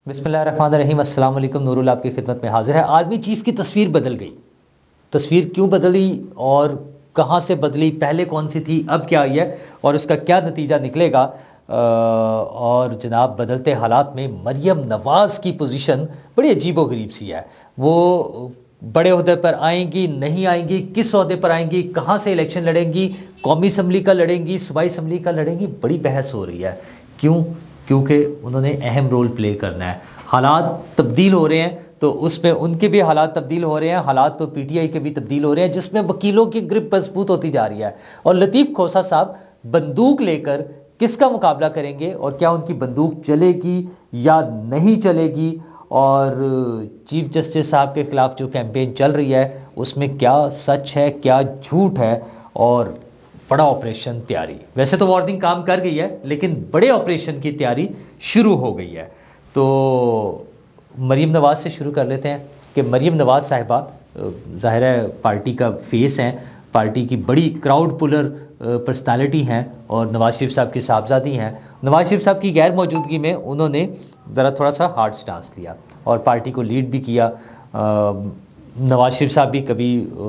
बिस्मिल्लाहिर्रहमानिर्रहीम। अस्सलाम वालेकुम। नूरुल आपकी खिदमत में हाजिर है। आर्मी चीफ की तस्वीर बदल गई। तस्वीर क्यों बदली और कहां से बदली, पहले कौन सी थी, अब क्या आई है और उसका क्या नतीजा निकलेगा। और जनाब, बदलते हालात में मरियम नवाज की पोजीशन बड़ी अजीबो गरीब सी है। वो बड़े ओहदे पर आएंगी, नहीं आएंगी, किस ओहदे पर आएंगी, कहां से इलेक्शन लड़ेंगी, कौमी असम्बली का लड़ेंगी, सूबाई असम्बली का लड़ेंगी, बड़ी बहस हो रही है। क्यों? क्योंकि उन्होंने अहम रोल प्ले करना है। हालात तब्दील हो रहे हैं तो उसमें उनके भी हालात तब्दील हो रहे हैं। हालात तो पीटीआई के भी तब्दील हो रहे हैं, जिसमें वकीलों की ग्रिप मजबूत होती जा रही है। और लतीफ़ खोसा साहब बंदूक लेकर किसका मुकाबला करेंगे और क्या उनकी बंदूक चलेगी या नहीं चलेगी। और चीफ जस्टिस साहब के खिलाफ जो कैंपेन चल रही है उसमें क्या सच है, क्या झूठ है। और बड़ा ऑपरेशन तैयारी, वैसे तो वार्निंग काम कर गई है लेकिन बड़े ऑपरेशन की तैयारी शुरू हो गई है। तो मरीम नवाज से शुरू कर लेते हैं कि मरीम नवाज साहिबा ज़ाहिर है पार्टी का फेस हैं, पार्टी की बड़ी क्राउड पुलर पर्सनालिटी हैं और नवाज शरीफ साहब की साहबजादी हैं। नवाज शरीफ साहब की गैर मौजूदगी में उन्होंने ज़रा थोड़ा सा हार्ड स्टांस लिया और पार्टी को लीड भी किया। नवाज शरीफ साहब भी कभी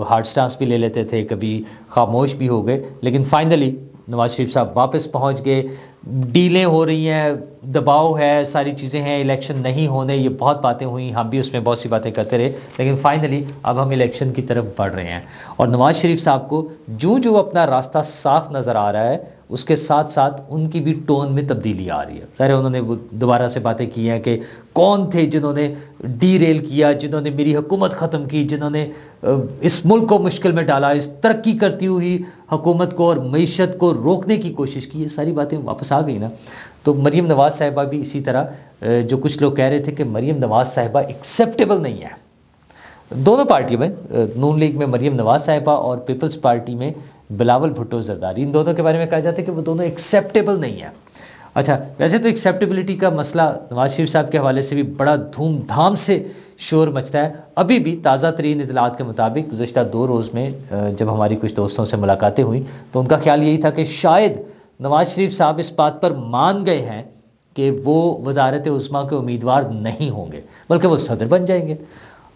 हार्ड स्टांस भी ले लेते थे, कभी खामोश भी हो गए, लेकिन फाइनली नवाज शरीफ साहब वापस पहुंच गए। डीलें हो रही हैं, दबाव है, सारी चीज़ें हैं, इलेक्शन नहीं होने, ये बहुत बातें हुई, हम भी उसमें बहुत सी बातें करते रहे, लेकिन फाइनली अब हम इलेक्शन की तरफ बढ़ रहे हैं। और नवाज शरीफ साहब को जो जो अपना रास्ता साफ नज़र आ रहा है उसके साथ साथ उनकी भी टोन में तब्दीली आ रही है। खैर, उन्होंने वो दोबारा से बातें की हैं कि कौन थे जिन्होंने डी रेल किया, जिन्होंने मेरी हुकूमत ख़त्म की, जिन्होंने इस मुल्क को मुश्किल में डाला, इस तरक्की करती हुई हुकूमत को और मईशत को रोकने की कोशिश की। ये सारी बातें वापस आ गई ना। तो मरीम नवाज साहिबा भी इसी तरह, जो कुछ लोग कह रहे थे कि मरीम नवाज साहिबा एक्सेप्टेबल नहीं है, दोनों पार्टियों में, नून लीग में मरीम नवाज साहिबा और पीपल्स पार्टी में बिलावल भुट्टो जरदारी, इन दोनों के बारे में कहा जाता है कि वो दोनों एक्सेप्टेबल नहीं है। अच्छा, वैसे तो एक्सेप्टेबिलिटी का मसला नवाज शरीफ साहब के हवाले से भी बड़ा धूमधाम से शोर मचता है। अभी भी ताज़ा तरीन इतलात के मुताबिक गुज़श्ता 2 रोज़ में जब हमारी कुछ दोस्तों से मुलाकातें हुई तो उनका ख्याल यही था कि शायद नवाज शरीफ साहब इस बात पर मान गए हैं कि वो वजारत उज़्मा के उम्मीदवार नहीं होंगे, बल्कि वो सदर बन जाएंगे।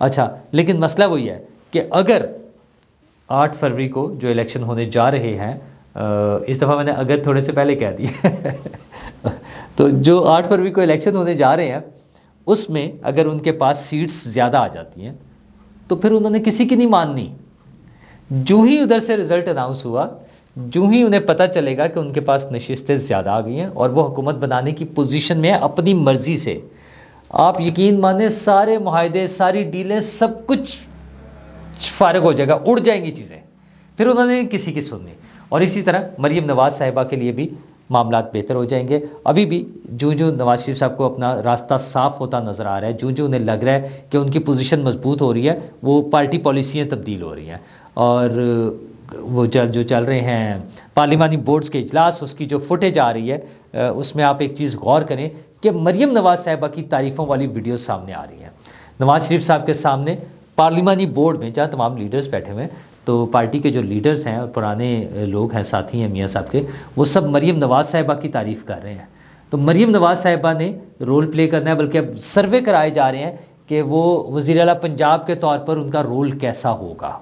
अच्छा, लेकिन मसला वही है कि अगर 8 फरवरी को जो इलेक्शन होने जा रहे हैं, इस दफ़ा मैंने अगर थोड़े से पहले कह दिया तो जो 8 फरवरी को इलेक्शन होने जा रहे हैं उसमें अगर उनके पास सीट्स ज़्यादा आ जाती हैं तो फिर उन्होंने किसी की नहीं माननी। जो ही उधर से रिजल्ट अनाउंस हुआ, जो ही उन्हें पता चलेगा कि उनके पास नशिस्तें ज़्यादा आ गई हैं और वो हुकूमत बनाने की पोजीशन में है अपनी मर्जी से, आप यकीन माने सारे मुआहदे, सारी डीलें, सब कुछ फारिग हो जाएगा, उड़ जाएंगी चीज़ें, फिर उन्होंने किसी की सुननी। और इसी तरह मरीम नवाज साहिबा के लिए भी मामलात बेहतर हो जाएंगे। अभी भी जो जो नवाज शरीफ साहब को अपना रास्ता साफ होता नज़र आ रहा है, जो जो उन्हें लग रहा है कि उनकी पोजीशन मजबूत हो रही है, वो पार्टी पॉलिसियाँ तब्दील हो रही हैं। और वो जो चल रहे हैं पार्लिमानी बोर्ड्स के इजलास, उसकी जो फुटेज आ रही है उसमें आप एक चीज़ गौर करें कि मरीम नवाज साहिबा की तारीफ़ों वाली वीडियो सामने आ रही हैं। नवाज शरीफ साहब के सामने पार्लिमानी बोर्ड में जहाँ तमाम लीडर्स बैठे हुए हैं, तो पार्टी के जो लीडर्स हैं और पुराने लोग हैं, साथी हैं मियाँ साहब के, वो सब मरीम नवाज साहिबा की तारीफ़ कर रहे हैं। तो मरीम नवाज साहिबा ने रोल प्ले करना है, बल्कि अब सर्वे कराए जा रहे हैं कि वो वज़ीर आला पंजाब के तौर पर उनका रोल कैसा होगा।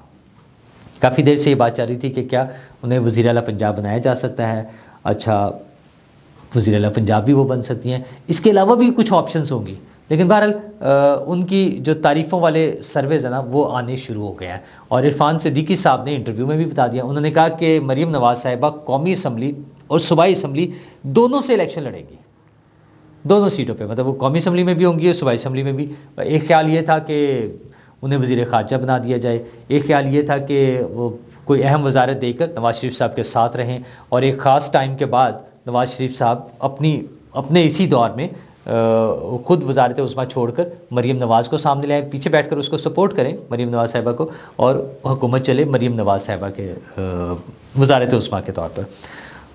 काफ़ी देर से ये बात चल रही थी कि क्या उन्हें वज़ीर आला पंजाब बनाया जा सकता है। अच्छा, वज़ीर आला पंजाब भी वो बन सकती हैं, इसके अलावा भी कुछ ऑप्शंस होंगी, लेकिन बहरहाल उनकी जो तारीफ़ों वाले सर्वेज हैं ना वो आने शुरू हो गए हैं। और इरफान सिद्दीकी साहब ने इंटरव्यू में भी बता दिया, उन्होंने कहा कि मरीम नवाज साहिबा कौमी असम्बली और सूबाई असम्बली दोनों से इलेक्शन लड़ेंगी, दोनों सीटों पे, मतलब वो कौमी असम्बली में भी होंगी और सूबाई असम्बली में भी। एक ख्याल ये था कि उन्हें वज़ीर ख़ारजा बना दिया जाए, एक ख्याल ये था कि वो कोई अहम वजारत देकर नवाज शरीफ साहब के साथ रहें और एक ख़ास टाइम के बाद नवाज शरीफ साहब अपने इसी दौर में खुद वजारत उज़्मा छोड़कर मरीम नवाज़ को सामने लाएं, पीछे बैठकर उसको सपोर्ट करें मरीम नवाज़ साहिबा को, और हुकूमत चले मरीम नवाज़ साहिबा के वजारत उज़्मा के तौर पर।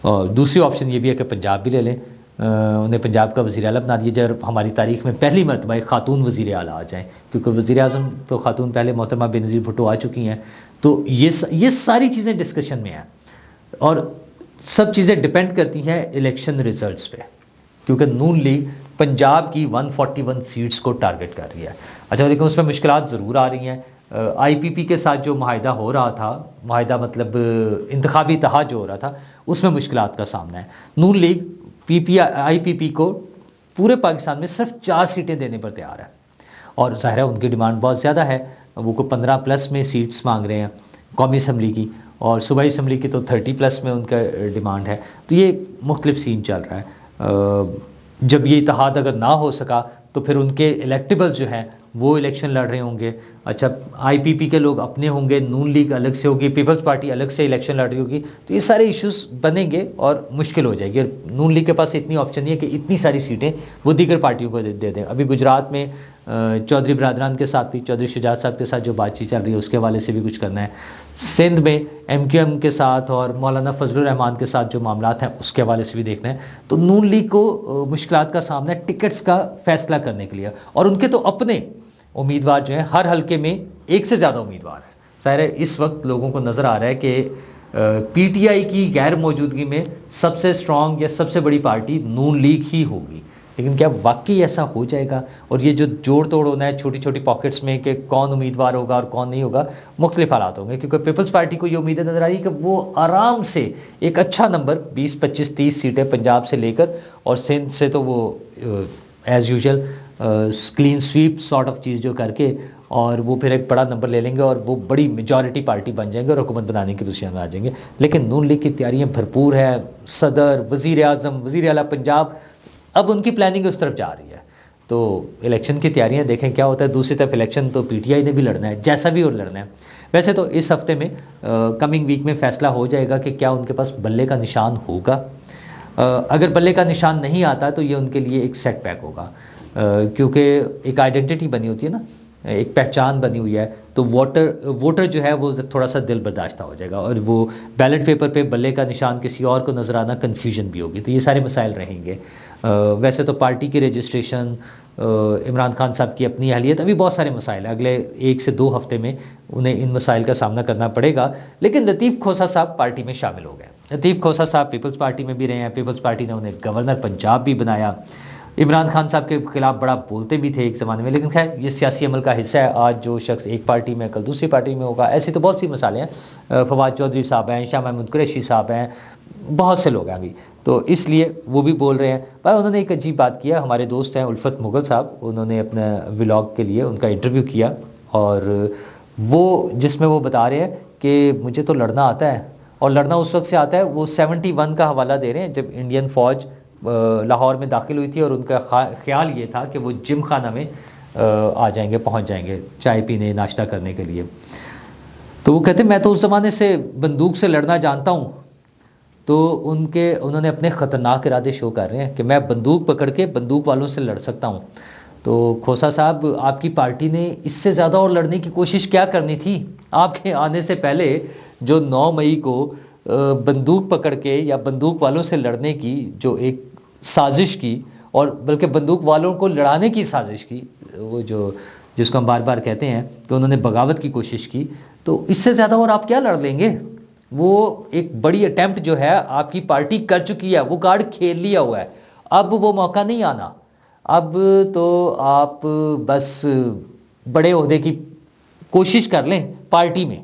और दूसरी ऑप्शन ये भी है कि पंजाब भी ले लें, उन्हें पंजाब का वज़ीर आला बना दिया जाए और हमारी तारीख़ में पहली मरतबा एक खातून वज़ीर आला आ जाए, क्योंकि वज़ीर आज़म तो खातून पहले मोहतरमा बेनज़ीर भुट्टो आ चुकी हैं। तो ये सारी चीज़ें डिस्कशन में हैं और सब चीज़ें डिपेंड करती हैं इलेक्शन रिजल्ट्स पे, क्योंकि नून लीग पंजाब की 141 सीट्स को टारगेट कर रही है। अच्छा, लेकिन उसमें मुश्किलात ज़रूर आ रही हैं। आईपीपी के साथ जो माहिदा हो रहा था, माहिदा मतलब इंतखाबी इत्तेहाद जो हो रहा था, उसमें मुश्किलात का सामना है। नून लीग आईपीपी को पूरे पाकिस्तान में सिर्फ 4 सीटें देने पर तैयार है, और ज़ाहिर है उनकी डिमांड बहुत ज़्यादा है। वो को 15 प्लस में सीट्स मांग रहे हैं कौमी असम्बली की, और सूबाई असम्बली की तो 30 प्लस में उनका डिमांड है। तो ये मुख्तलिफ सीन चल रहा है। जब ये इत्तेहाद अगर ना हो सका तो फिर उनके इलेक्टेबल्स जो हैं वो इलेक्शन लड़ रहे होंगे। अच्छा, आईपीपी के लोग अपने होंगे, नून लीग अलग से होगी, पीपल्स पार्टी अलग से इलेक्शन लड़ रही होगी, तो ये सारे इश्यूज बनेंगे और मुश्किल हो जाएगी। और नून लीग के पास इतनी ऑप्शन नहीं है कि इतनी सारी सीटें वो दीगर पार्टियों को दे दें। अभी गुजरात में चौधरी बरादरान के साथ भी, चौधरी शुजात साहब के साथ जो बातचीत चल रही है उसके हवाले से भी कुछ करना है। सिंध में एमक्यूएम के साथ और मौलाना फजलुर रहमान के साथ जो मामलात हैं उसके हवाले से भी देखना है। तो नून लीग को मुश्किलात का सामना है टिकट्स का फैसला करने के लिए, और उनके तो अपने उम्मीदवार जो हैं हर हलके में एक से ज़्यादा उम्मीदवार हैं। ज़ाहिर है इस वक्त लोगों को नज़र आ रहा है कि पीटीआई की गैर मौजूदगी में सबसे स्ट्रॉन्ग या सबसे बड़ी पार्टी नून लीग ही होगी। लेकिन क्या वाकई ऐसा हो जाएगा? और ये जो जोड़ तोड़ होना है छोटी छोटी पॉकेट्स में कि कौन उम्मीदवार होगा और कौन नहीं होगा, मुख्तलिफ हालात होंगे। क्योंकि पीपल्स पार्टी को ये उम्मीदें नजर आ रही है कि वो आराम से एक अच्छा नंबर 20, 25, 30 सीटें पंजाब से लेकर, और सिंध से तो वो as usual clean sweep sort of चीज़ जो करके, और वो फिर एक बड़ा नंबर ले लेंगे और वो बड़ी मेजॉरिटी पार्टी बन जाएंगे और हुकूमत बनाने की पोजीशन में आ जाएंगे। लेकिन नून लीग की तैयारियां भरपूर है। सदर, वज़ीर आज़म, वज़ीर आला पंजाब, अब उनकी प्लानिंग उस तरफ जा रही है। तो इलेक्शन की तैयारियां देखें क्या होता है। दूसरी तरफ इलेक्शन तो पीटीआई ने भी लड़ना है, जैसा भी और लड़ना है। वैसे तो इस हफ्ते में कमिंग वीक में फैसला हो जाएगा कि क्या उनके पास बल्ले का निशान होगा। अगर बल्ले का निशान नहीं आता तो ये उनके लिए एक सेटबैक होगा, क्योंकि एक आइडेंटिटी बनी होती है ना, एक पहचान बनी हुई है। तो वोटर जो है वो थोड़ा सा दिल बर्दाश्त हो जाएगा, और वो बैलेट पेपर पे बल्ले का निशान किसी और को नज़र आना, कन्फ्यूजन भी होगी। तो ये सारे मसाइल रहेंगे। वैसे तो पार्टी की रजिस्ट्रेशन, इमरान खान साहब की अपनी अहलियत, अभी बहुत सारे मसाइल हैं। अगले 1 से 2 हफ्ते में उन्हें इन मसाइल का सामना करना पड़ेगा। लेकिन लतीफ़ खोसा साहब पार्टी में शामिल हो गए। लतीफ़ खोसा साहब पीपल्स पार्टी में भी रहे हैं, पीपल्स पार्टी ने उन्हें गवर्नर पंजाब भी बनाया। इमरान खान साहब के खिलाफ बड़ा बोलते भी थे एक ज़माने में, लेकिन खैर ये सियासी अमल का हिस्सा है। आज जो शख्स एक पार्टी में कल दूसरी पार्टी में होगा, ऐसी तो बहुत सी मिसालें हैं। फवाद चौधरी साहब हैं, शाह महमूद कुरैशी साहब हैं, बहुत से लोग हैं अभी, तो इसलिए वो भी बोल रहे हैं। पर उन्होंने एक अजीब बात किया। हमारे दोस्त हैं उल्फत मुगल साहब, उन्होंने अपने व्लॉग के लिए उनका इंटरव्यू किया, और वो जिसमें वो बता रहे हैं कि मुझे तो लड़ना आता है, और लड़ना उस वक्त से आता है। वो 71 का हवाला दे रहे हैं जब इंडियन फ़ौज लाहौर में दाखिल हुई थी, और उनका ख्याल ये था कि वो जिम खाना में आ जाएंगे, पहुंच जाएंगे चाय पीने, नाश्ता करने के लिए। तो वो कहते मैं तो उस ज़माने से बंदूक से लड़ना जानता हूँ। तो उन्होंने अपने ख़तरनाक इरादे शो कर रहे हैं कि मैं बंदूक पकड़ के बंदूक वालों से लड़ सकता हूँ। तो खोसा साहब, आपकी पार्टी ने इससे ज़्यादा और लड़ने की कोशिश क्या करनी थी? आपके आने से पहले जो 9 मई को बंदूक पकड़ के या बंदूक वालों से लड़ने की जो एक साजिश की, और बल्कि बंदूक वालों को लड़ाने की साजिश की, वो जो जिसको हम बार बार कहते हैं कि उन्होंने बगावत की कोशिश की, तो इससे ज़्यादा और आप क्या लड़ लेंगे? वो एक बड़ी अटैम्प्ट जो है आपकी पार्टी कर चुकी है, वो कार्ड खेल लिया हुआ है, अब वो मौका नहीं आना। अब तो आप बस बड़े ओहदे की कोशिश कर लें पार्टी में,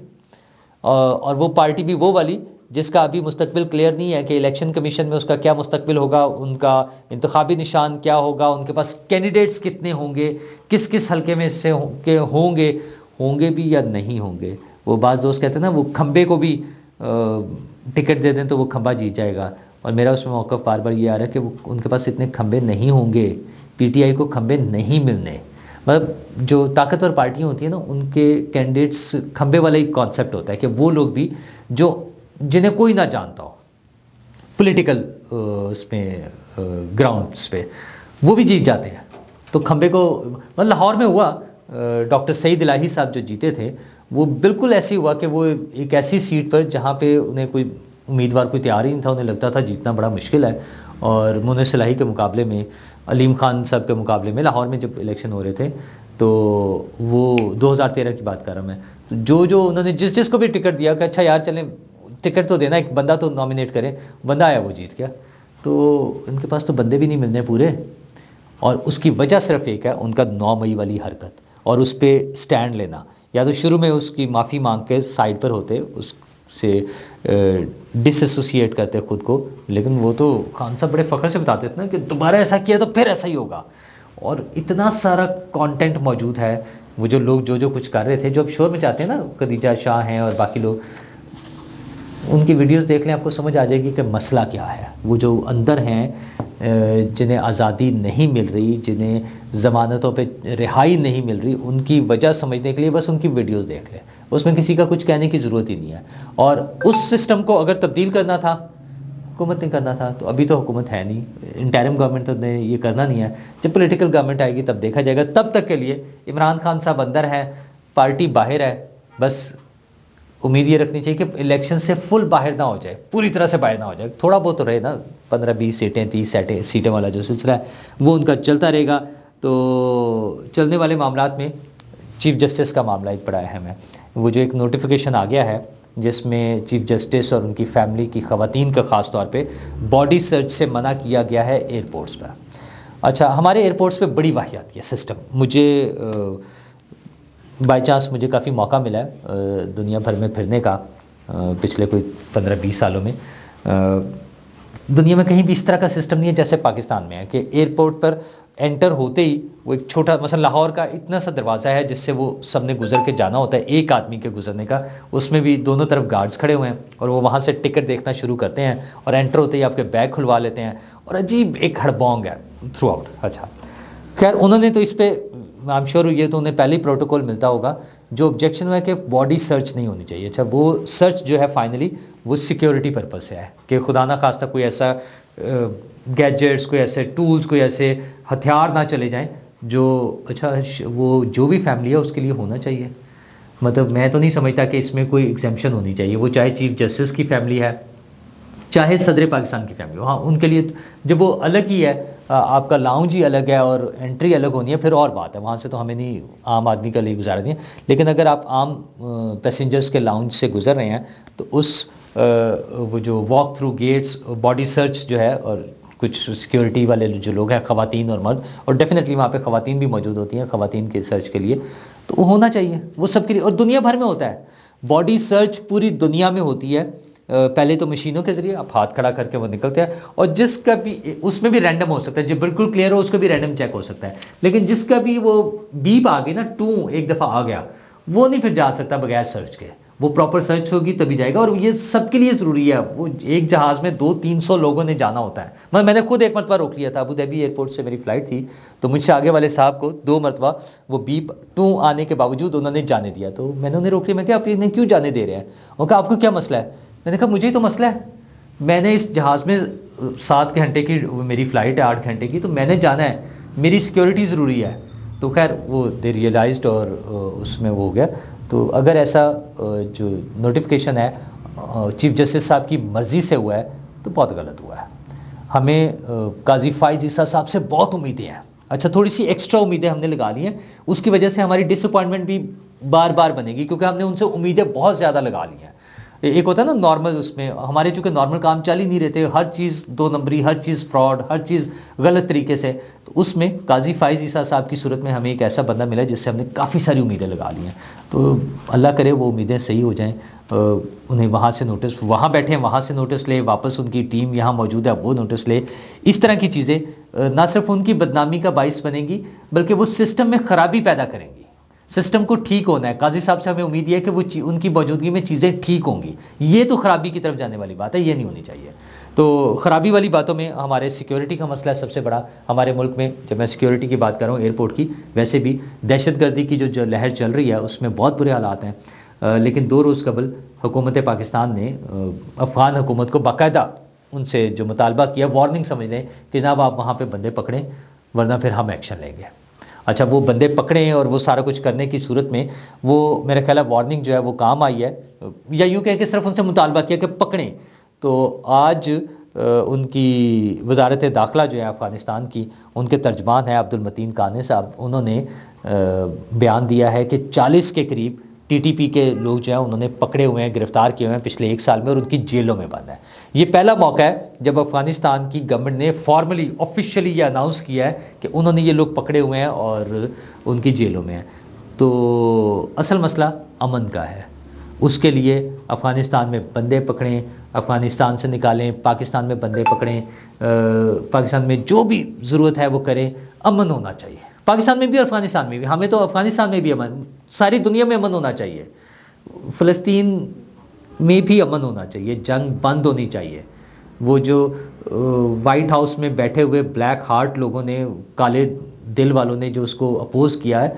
और वो पार्टी भी वो वाली जिसका अभी मुस्तकबिल क्लियर नहीं है कि इलेक्शन कमीशन में उसका क्या मुस्तकबिल होगा, उनका इंतखाबी निशान क्या होगा, उनके पास कैंडिडेट्स कितने होंगे, किस किस हल्के में से होंगे भी या नहीं होंगे। वो बाज़ दोस्त कहते हैं ना, वो खंबे को भी टिकट दे दें तो वो खंबा जीत जाएगा, और मेरा उसमें मौक़िफ़ बार बार ये आ रहा है कि वो उनके पास इतने खंबे नहीं होंगे, पीटीआई को खंबे नहीं मिलने। मतलब जो ताकतवर पार्टियां होती हैं ना, उनके कैंडिडेट्स खंबे वाला ही कॉन्सेप्ट होता है कि वो लोग भी जो जिन्हें कोई ना जानता हो पॉलिटिकल उसमें ग्राउंड्स पे, वो भी जीत जाते हैं। तो खंबे को मतलब लाहौर में हुआ, डॉक्टर सईद इलाही साहब जो जीते थे, वो बिल्कुल ऐसे हुआ कि वो एक ऐसी सीट पर जहाँ पे उन्हें कोई उम्मीदवार कोई तैयार ही नहीं था, उन्हें लगता था जीतना बड़ा मुश्किल है। और मुनीर इलाही के मुकाबले में, अलीम खान साहब के मुकाबले में लाहौर में जब इलेक्शन हो रहे थे, तो वो 2013 की बात कर रहा हूँ मैं, तो जो उन्होंने जिस को भी टिकट दिया कि अच्छा यार चलें टिकट तो देना, एक बंदा तो नॉमिनेट करें, बंदा आया वो जीत गया। तो इनके पास तो बंदे भी नहीं मिलने पूरे। और उसकी वजह सिर्फ एक है, उनका 9 मई वाली हरकत और उस पर स्टैंड लेना। या तो शुरू में उसकी माफ़ी मांग के साइड पर होते, उससे डिसएसोसिएट करते खुद को, लेकिन वो तो खान साहब बड़े फ़ख्र से बताते थे ना कि दोबारा ऐसा किया तो फिर ऐसा ही होगा। और इतना सारा कंटेंट मौजूद है, वो जो लोग जो कुछ कर रहे थे, जो अब शोर में चाहते हैं ना, खदीजा शाह हैं और बाकी लोग, उनकी वीडियोस देख लें, आपको समझ आ जाएगी कि मसला क्या है। वो जो अंदर हैं, जिन्हें आज़ादी नहीं मिल रही, जिन्हें ज़मानतों पे रिहाई नहीं मिल रही, उनकी वजह समझने के लिए बस उनकी वीडियोस देख लें, उसमें किसी का कुछ कहने की ज़रूरत ही नहीं है। और उस सिस्टम को अगर तब्दील करना था, हुकूमत ने करना था, तो अभी तो हुकूमत है नहीं, इंटरिम गवर्नमेंट तो ने ये करना नहीं है। जब पॉलिटिकल गवर्नमेंट आएगी तब देखा जाएगा। तब तक के लिए इमरान खान साहब अंदर हैं, पार्टी बाहर है। बस उम्मीद ये रखनी चाहिए कि इलेक्शन से फुल बाहर ना हो जाए, पूरी तरह से बाहर ना हो जाए, थोड़ा बहुत तो रहे ना, 15-20 सीटें 30 सीटें वाला जो सिलसिला है वो उनका चलता रहेगा। तो चलने वाले मामलात में चीफ जस्टिस का मामला एक बड़ा अहम है। वो जो एक नोटिफिकेशन आ गया है जिसमें चीफ जस्टिस और उनकी फैमिली की ख़वातीन का ख़ास तौर पे बॉडी सर्च से मना किया गया है एयरपोर्ट्स पर। अच्छा, हमारे एयरपोर्ट्स पे बड़ी वाहियात है सिस्टम। मुझे बाई चांस मुझे काफ़ी मौका मिला है दुनिया भर में फिरने का पिछले कोई 15-20 सालों में। दुनिया में कहीं भी इस तरह का सिस्टम नहीं है जैसे पाकिस्तान में है कि एयरपोर्ट पर एंटर होते ही वो एक छोटा, मसलन लाहौर का इतना सा दरवाज़ा है जिससे वो सबने गुजर के जाना होता है, एक आदमी के गुजरने का, उसमें भी दोनों तरफ गार्ड्स खड़े हुए हैं और वो वहाँ से टिकट देखना शुरू करते हैं और एंटर होते ही आपके बैग खुलवा लेते हैं और अजीब एक हड़बोंग है थ्रू आउट। अच्छा, खैर उन्होंने तो इस पर आई एम श्योर ये तो उन्हें पहले ही प्रोटोकॉल मिलता होगा। जो ऑब्जेक्शन हुआ है कि बॉडी सर्च नहीं होनी चाहिए। अच्छा, वो सर्च जो है फाइनली वो सिक्योरिटी पर्पज से है कि खुदा ना खास्ता कोई ऐसा गैजेट्स, कोई ऐसे टूल्स, कोई ऐसे हथियार ना चले जाएं जो, अच्छा वो जो भी फैमिली है उसके लिए होना चाहिए। मतलब मैं तो नहीं समझता कि इसमें कोई एग्जेम्पशन होनी चाहिए, वो चाहे चीफ जस्टिस की फैमिली है चाहे सदर पाकिस्तान की फैमिली हो। हाँ, उनके लिए जब वो अलग ही है, आपका लाउंज ही अलग है और एंट्री अलग होनी है, फिर और बात है, वहाँ से तो हमें नहीं, आम आदमी के लिए गुजारा नहीं है। लेकिन अगर आप आम पैसेंजर्स के लाउंज से गुजर रहे हैं तो उस वो जो walk through gates, body search जो है, और कुछ सिक्योरिटी वाले जो लोग हैं, ख़वातीन और मर्द, और डेफिनेटली वहाँ पे ख़वातीन भी मौजूद होती हैं ख़वातीन के सर्च के लिए, तो वो होना चाहिए, वो सबके लिए। और दुनिया भर में होता है बॉडी सर्च, पूरी दुनिया में होती है। पहले तो मशीनों के जरिए आप हाथ खड़ा करके वो निकलते हैं, और जिसका भी, उसमें भी रैंडम हो सकता है, जो बिल्कुल क्लियर हो उसको भी रैंडम चेक हो सकता है, लेकिन जिसका भी वो बीप आ गई ना, टू एक दफ़ा आ गया, वो नहीं फिर जा सकता बगैर सर्च के, वो प्रॉपर सर्च होगी तभी जाएगा। और ये सबके लिए ज़रूरी है। वो एक जहाज़ में 200-300 लोगों ने जाना होता है। मैंने खुद एक मरतबा रोक लिया था, अबू धाबी एयरपोर्ट से मेरी फ़्लाइट थी, तो मुझसे आगे वाले साहब को 2 मरतबा वो बीप टू आने के बावजूद उन्होंने जाने दिया, तो मैंने उन्हें रोक लिया। मैं क्या, आप इन्हें क्यों जाने दे रहे हैं? उन्होंने कहा आपको क्या मसला है? मैंने कहा मुझे ही तो मसला है, मैंने इस जहाज़ में 7 घंटे की मेरी फ़्लाइट है, 8 घंटे की, तो मैंने जाना है, मेरी सिक्योरिटी ज़रूरी है। तो खैर वो दे रियलाइज्ड और उसमें वो हो गया। तो अगर ऐसा जो नोटिफिकेशन है चीफ जस्टिस साहब की मर्ज़ी से हुआ है तो बहुत गलत हुआ है। हमें काजी फाइज ईसा साहब से बहुत उम्मीदें हैं। अच्छा, थोड़ी सी एक्स्ट्रा उम्मीदें हमने लगा ली हैं, उसकी वजह से हमारी डिसअपॉइंटमेंट भी बार बार बनेगी, क्योंकि हमने उनसे उम्मीदें बहुत ज़्यादा लगा ली हैं। एक होता है ना नॉर्मल, उसमें हमारे चूँकि नॉर्मल काम चल ही नहीं रहते, हर चीज़ 2 नंबरी, हर चीज़ फ्रॉड, हर चीज़ गलत तरीके से, तो उसमें काजी फाइज ईसा साहब की सूरत में हमें एक ऐसा बंदा मिला जिससे हमने काफ़ी सारी उम्मीदें लगा ली हैं। तो अल्लाह करे वो उम्मीदें सही हो जाएं, उन्हें वहाँ से नोटिस, वहाँ बैठे हैं वहाँ से नोटिस ले, वापस उनकी टीम यहाँ मौजूद है वो नोटिस ले। इस तरह की चीज़ें ना सिर्फ उनकी बदनामी का बाइस बनेंगी बल्कि वो सिस्टम में ख़राबी पैदा करेंगी। सिस्टम को ठीक होना है, काजी साहब से हमें उम्मीद है कि वो उनकी मौजूदगी में चीज़ें ठीक होंगी। ये तो ख़राबी की तरफ जाने वाली बात है, ये नहीं होनी चाहिए। तो ख़राबी वाली बातों में हमारे सिक्योरिटी का मसला है सबसे बड़ा हमारे मुल्क में। जब मैं सिक्योरिटी की बात कर रहा हूँ एयरपोर्ट की, वैसे भी दहशतगर्दी की जो लहर चल रही है उसमें बहुत बुरे हालात हैं। लेकिन 2 रोज़ कबल हुकूमत पाकिस्तान ने अफ़गान हुकूमत को बाकायदा उनसे जो मुतालबा किया, वार्निंग समझ लें कि जनाब आप वहाँ पर बंदे पकड़ें वरना फिर हम एक्शन लेंगे। अच्छा, वो बंदे पकड़े और वो सारा कुछ करने की सूरत में वो मेरा ख्याल है वार्निंग जो है वो काम आई है, या यूँ कह के सिर्फ उनसे मुतालबा किया कि पकड़ें। तो आज उनकी वजारत दाखिला जो है अफ़गानिस्तान की, उनके तर्जमान हैं अब्दुल मतीन काने साहब, उन्होंने बयान दिया है कि 40 के करीब टीटीपी के लोग जो हैं उन्होंने पकड़े हुए हैं, गिरफ्तार किए हुए हैं पिछले 1 साल में, और उनकी जेलों में बंद है। ये पहला मौका है जब अफगानिस्तान की गवर्नमेंट ने फॉर्मली ऑफिशियली ये अनाउंस किया है कि उन्होंने ये लोग पकड़े हुए हैं और उनकी जेलों में हैं। तो असल मसला अमन का है, उसके लिए अफ़गानिस्तान में बंदे पकड़ें, अफ़गानिस्तान से निकालें, पाकिस्तान में बंदे पकड़ें, पाकिस्तान में जो भी ज़रूरत है वो करें। अमन होना चाहिए पाकिस्तान में भी और अफ़गानिस्तान में भी। हमें तो अफ़गानिस्तान में भी अमन, सारी दुनिया में अमन होना चाहिए, फ़लस्तीन में भी अमन होना चाहिए, जंग बंद होनी चाहिए। वो जो वाइट हाउस में बैठे हुए ब्लैक हार्ट लोगों ने, काले दिल वालों ने जो उसको अपोज़ किया है,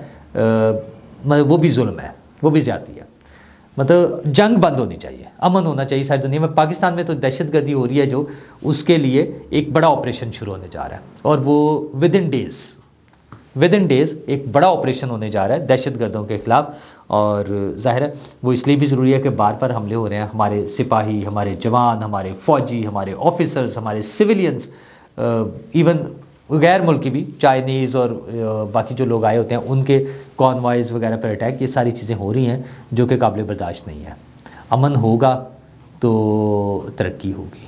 मतलब वो भी जुल्म है, वो भी ज़्यादती है। मतलब जंग बंद होनी चाहिए, अमन होना चाहिए सारी दुनिया में। पाकिस्तान में तो दहशतगर्दी हो रही है जो, उसके लिए एक बड़ा ऑपरेशन शुरू होने जा रहा है, और वो विद इन डेज एक बड़ा ऑपरेशन होने जा रहा है दहशतगर्दों के खिलाफ। और जाहिर है वो इसलिए भी ज़रूरी है कि बार बार हमले हो रहे हैं, हमारे सिपाही, हमारे जवान, हमारे फ़ौजी, हमारे ऑफिसर्स, हमारे सिविलियंस, इवन गैर मुल्की भी, चाइनीज़ और बाकी जो लोग आए होते हैं उनके कॉन्वॉयज़ वगैरह पर अटैक, ये सारी चीज़ें हो रही हैं जो कि काबिल बर्दाश्त नहीं है। अमन होगा तो तरक्की होगी,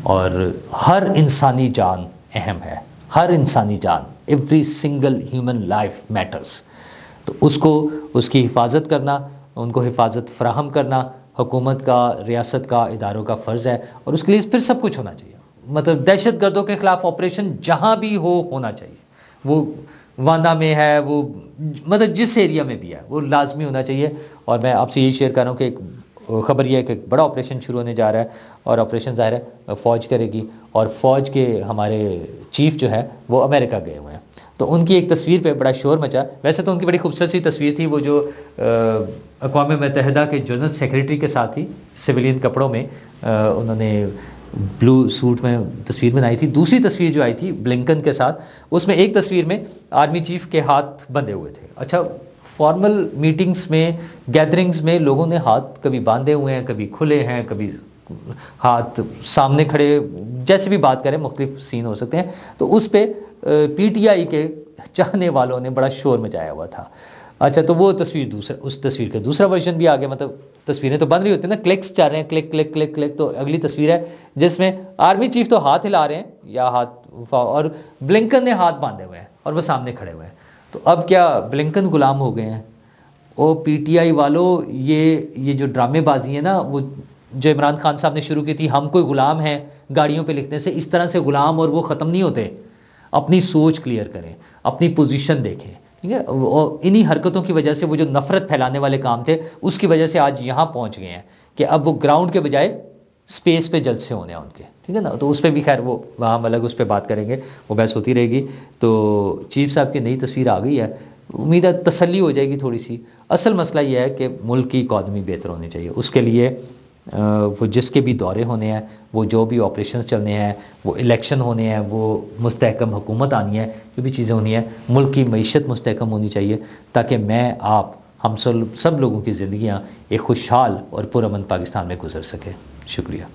और हर इंसानी जान अहम है, हर इंसानी जान, every single human life matters. तो उसको, उसकी हिफाजत करना, उनको हिफाजत फराहम करना हुकूमत का, रियासत का, इदारों का फ़र्ज़ है, और उसके लिए फिर सब कुछ होना चाहिए। मतलब दहशतगर्दों के खिलाफ ऑपरेशन जहाँ भी हो होना चाहिए, वो वाना में है, वो मतलब जिस एरिया में भी है वो लाजमी होना चाहिए। और मैं आपसे यही शेयर कर रहा हूँ कि एक खबर यह है कि एक बड़ा ऑपरेशन शुरू होने जा रहा है, और ऑपरेशन ज़ाहिर है फ़ौज करेगी, और फ़ौज के हमारे चीफ जो है वो अमेरिका गए हुए हैं। तो उनकी एक तस्वीर पे बड़ा शोर मचा। वैसे तो उनकी बड़ी खूबसूरत सी तस्वीर थी, वो जो अक़वाम मुत्तहिदा के जनरल सेक्रेटरी के साथ ही सिविलियन कपड़ों में उन्होंने ब्लू सूट में तस्वीर बनाई थी। दूसरी तस्वीर जो आई थी ब्लिंकन के साथ, उसमें एक तस्वीर में आर्मी चीफ के हाथ बंधे हुए थे। अच्छा, फॉर्मल मीटिंग्स में, गैदरिंग्स में लोगों ने हाथ कभी बांधे हुए हैं, कभी खुले हैं, कभी हाथ सामने खड़े, जैसे भी बात करें मुख्तलिफ सीन हो सकते हैं। तो उस पर पीटीआई के चाहने वालों ने बड़ा शोर मचाया हुआ था। अच्छा, तो वो तस्वीर दूसरा, उस तस्वीर का दूसरा वर्जन भी आ गया। मतलब तस्वीरें तो बन रही होती है ना, क्लिक्स चल रहे हैं, क्लिक क्लिक क्लिक क्लिक। तो अगली तस्वीर है जिसमें आर्मी चीफ तो हाथ हिला रहे हैं या हाथ, और ब्लिंकन ने हाथ बांधे हुए हैं और वो सामने खड़े हुए हैं। तो अब क्या ब्लिंकन गुलाम हो गए हैं? ओ पीटीआई वालों, ये जो ड्रामेबाजी है ना, वो जो इमरान खान साहब ने शुरू की थी, हम कोई गुलाम हैं गाड़ियों पे लिखने से, इस तरह से गुलाम और वो ख़त्म नहीं होते। अपनी सोच क्लियर करें, अपनी पोजीशन देखें, ठीक है। और इन्हीं हरकतों की वजह से वो जो नफरत फैलाने वाले काम थे, उसकी वजह से आज यहाँ पहुँच गए हैं कि अब वो ग्राउंड के बजाय स्पेस पे जलसे होने हैं उनके, ठीक है ना। तो उस पर भी खैर वो वहाँ हम अलग उस पर बात करेंगे, वो बहस होती रहेगी। तो चीफ साहब की नई तस्वीर आ गई है, उम्मीद है तसल्ली हो जाएगी थोड़ी सी। असल मसला यह है कि मुल्क की इकॉनमी बेहतर होनी चाहिए, उसके लिए वो जिसके भी दौरे होने हैं, वो जो भी ऑपरेशन चलने हैं, वो इलेक्शन होने हैं, वो मुस्तहकम हुकूमत आनी है, जो भी चीज़ें होनी है, मुल्क की मईशत मुस्तहकम होनी चाहिए, ताकि मैं, आप, हम सब लोगों की ज़िंदगियाँ एक खुशहाल और पुरअमन पाकिस्तान में गुजर सके। शुक्रिया।